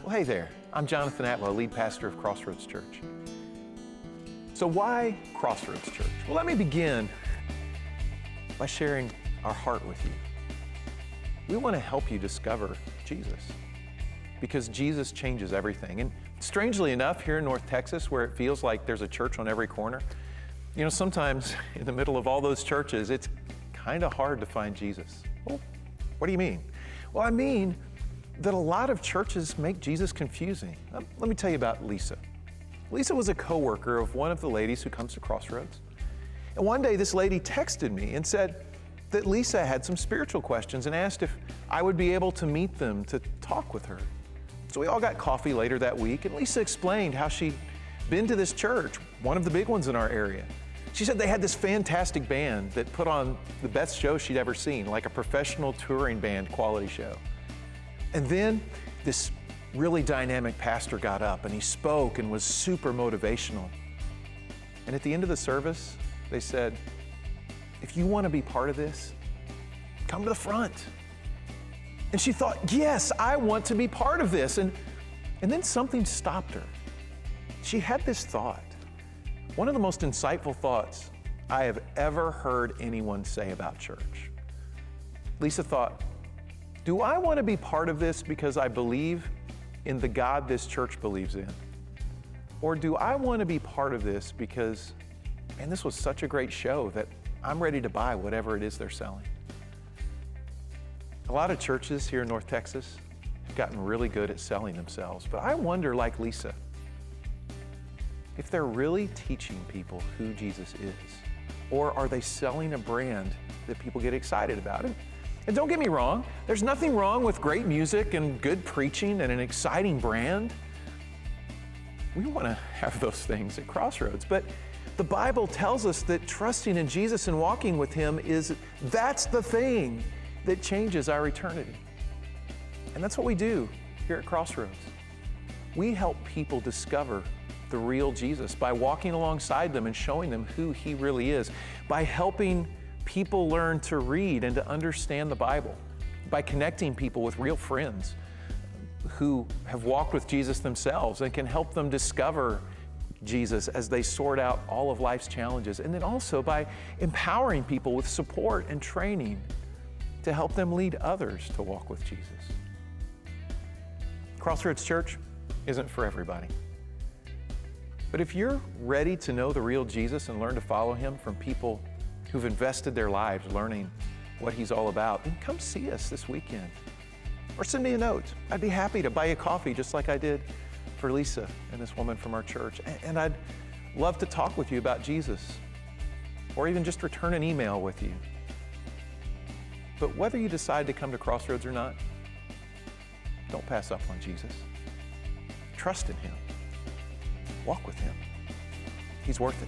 Well, hey there. I'm Jonathan Atwell, lead pastor of CrossRoads Church. So why CrossRoads Church? Well, let me begin by sharing our heart with you. We want to help you discover Jesus because Jesus changes everything. And strangely enough, here in North Texas, where it feels like there's a church on every corner, you know, sometimes in the middle of all those churches, it's kind of hard to find Jesus. Well, what do you mean? Well, I mean that a lot of churches make Jesus confusing. Let me tell you about Lisa. Lisa was a coworker of one of the ladies who comes to CrossRoads. And one day this lady texted me and said that Lisa had some spiritual questions and asked if I would be able to meet them to talk with her. So we all got coffee later that week, and Lisa explained how she'd been to this church, one of the big ones in our area. She said they had this fantastic band that put on the best show she'd ever seen, like a professional touring band quality show. And then this really dynamic pastor got up and he spoke and was super motivational. And at the end of the service, they said, if you want to be part of this, come to the front. And she thought, yes, I want to be part of this. And then something stopped her. She had this thought, one of the most insightful thoughts I have ever heard anyone say about church. Lisa thought, do I want to be part of this because I believe in the God this church believes in? Or do I want to be part of this because, man, this was such a great show that I'm ready to buy whatever it is they're selling? A lot of churches here in North Texas have gotten really good at selling themselves, but I wonder, like Lisa, if they're really teaching people who Jesus is, or are they selling a brand that people get excited about? And don't get me wrong, there's nothing wrong with great music and good preaching and an exciting brand. We want to have those things at CrossRoads, but the Bible tells us that trusting in Jesus and walking with Him that's the thing that changes our eternity. And that's what we do here at CrossRoads. We help people discover the real Jesus by walking alongside them and showing them who He really is, by helping people learn to read and to understand the Bible, by connecting people with real friends who have walked with Jesus themselves and can help them discover Jesus as they sort out all of life's challenges, and then also by empowering people with support and training to help them lead others to walk with Jesus. CrossRoads Church isn't for everybody. But if you're ready to know the real Jesus and learn to follow Him from people who've invested their lives learning what He's all about, then come see us this weekend. Or send me a note. I'd be happy to buy you coffee just like I did for Lisa and this woman from our church. And I'd love to talk with you about Jesus, or even just return an email with you. But whether you decide to come to CrossRoads or not, don't pass up on Jesus. Trust in Him. Walk with Him. He's worth it.